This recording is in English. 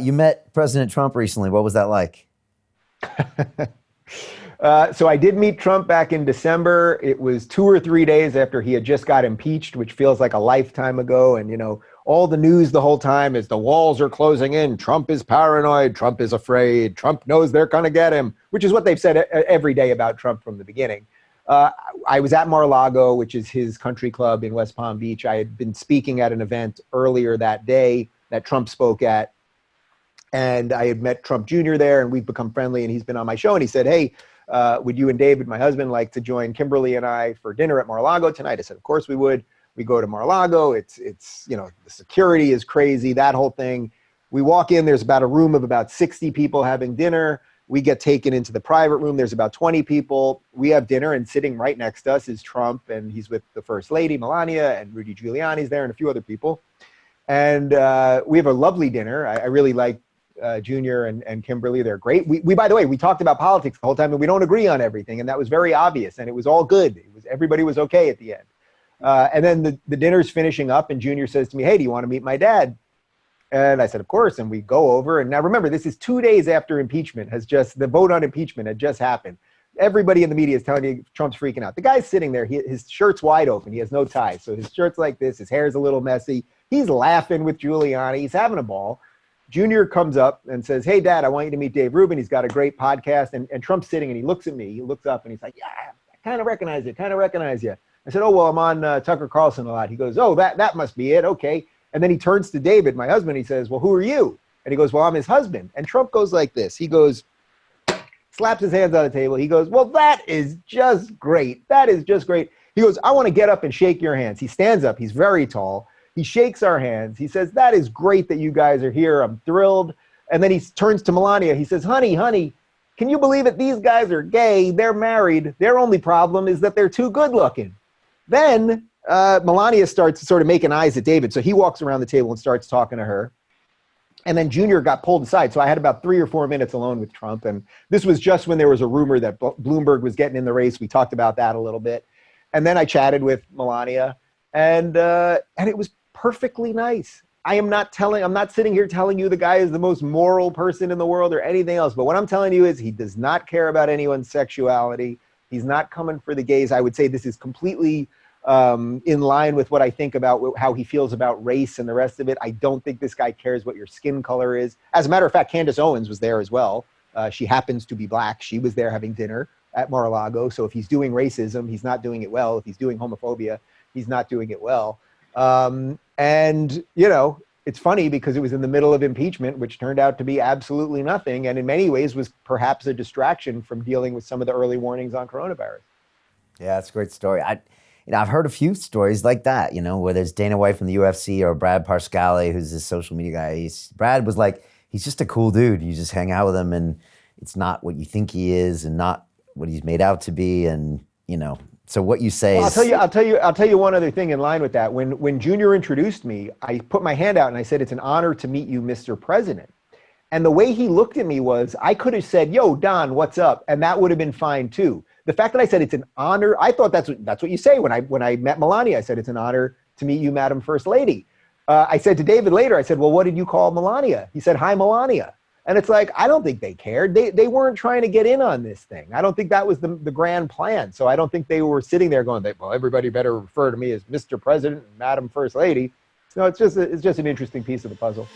You met President Trump recently. What was that like? So I did meet Trump back in December. It was 2 or 3 days after he had just got impeached, which feels like a lifetime ago. And, all the news the whole time is the walls are closing in. Trump is paranoid. Trump is afraid. Trump knows they're going to get him, which is what they've said every day about Trump from the beginning. I was at Mar-a-Lago, which is his country club in West Palm Beach. I had been speaking at an event earlier that day that Trump spoke at. And I had met Trump Jr. there, and we've become friendly, and he's been on my show. And he said, hey, would you and David, my husband, like to join Kimberly and I for dinner at Mar-a-Lago tonight? I said, of course we would. We go to Mar-a-Lago. It's the security is crazy, that whole thing. We walk in, there's about a room of about 60 people having dinner. We get taken into the private room. There's about 20 people. We have dinner, and sitting right next to us is Trump, and he's with the First Lady, Melania, and Rudy Giuliani's there, and a few other people. And we have a lovely dinner. I really like Junior and Kimberly. They're great. We, by the way, we talked about politics the whole time, and we don't agree on everything, and that was very obvious, and it was all good. Everybody was okay at the end. And then the dinner's finishing up, and Junior says to me, hey, do you want to meet my dad? And I said, of course. And we go over. And now remember, this is 2 days after the vote on impeachment had just happened. Everybody in the media is telling me Trump's freaking out. The guy's sitting there. His shirt's wide open. He has no tie. So his shirt's like this. His hair's a little messy. He's laughing with Giuliani. He's having a ball. Junior comes up and says, hey, Dad, I want you to meet Dave Rubin. He's got a great podcast. And Trump's sitting, and he looks at me. He looks up, and he's like, yeah, I kind of recognize you. I said, oh, well, I'm on Tucker Carlson a lot. He goes, oh, that must be it. Okay. And then he turns to David, my husband. He says, well, who are you? And he goes, well, I'm his husband. And Trump goes like this. He goes, slaps his hands on the table. He goes, well, that is just great. That is just great. He goes, I want to get up and shake your hands. He stands up. He's very tall. He shakes our hands. He says, that is great that you guys are here. I'm thrilled. And then he turns to Melania. He says, honey, can you believe it? These guys are gay. They're married. Their only problem is that they're too good looking. Then Melania starts sort of making eyes at David. So he walks around the table and starts talking to her. And then Junior got pulled aside. So I had about 3 or 4 minutes alone with Trump. And this was just when there was a rumor that Bloomberg was getting in the race. We talked about that a little bit. And then I chatted with Melania. And it was perfectly nice. I'm not sitting here telling you the guy is the most moral person in the world or anything else. But what I'm telling you is he does not care about anyone's sexuality. He's not coming for the gays. I would say this is completely in line with what I think about how he feels about race and the rest of it. I don't think this guy cares what your skin color is. As a matter of fact, Candace Owens was there as well. She happens to be black. She was there having dinner at Mar-a-Lago. So if he's doing racism, he's not doing it well. If he's doing homophobia, he's not doing it well. It's funny because it was in the middle of impeachment, which turned out to be absolutely nothing. And in many ways was perhaps a distraction from dealing with some of the early warnings on coronavirus. Yeah, that's a great story. I've heard a few stories like that, where there's Dana White from the UFC or Brad Parscale, who's this social media guy. Brad was like, he's just a cool dude. You just hang out with him and it's not what you think he is and not what he's made out to be. And, so what you say is... I'll tell you one other thing in line with that. When Junior introduced me, I put my hand out and I said, it's an honor to meet you, Mr. President. And the way he looked at me was, I could have said, yo, Don, what's up? And that would have been fine too. The fact that I said it's an honor, I thought that's what you say. When I met Melania, I said, it's an honor to meet you, Madam First Lady. I said to David later, I said, well, what did you call Melania? He said, hi, Melania. And it's like, I don't think they cared. They weren't trying to get in on this thing. I don't think that was the grand plan. So I don't think they were sitting there going, well, everybody better refer to me as Mr. President and Madam First Lady. No, it's just an interesting piece of the puzzle.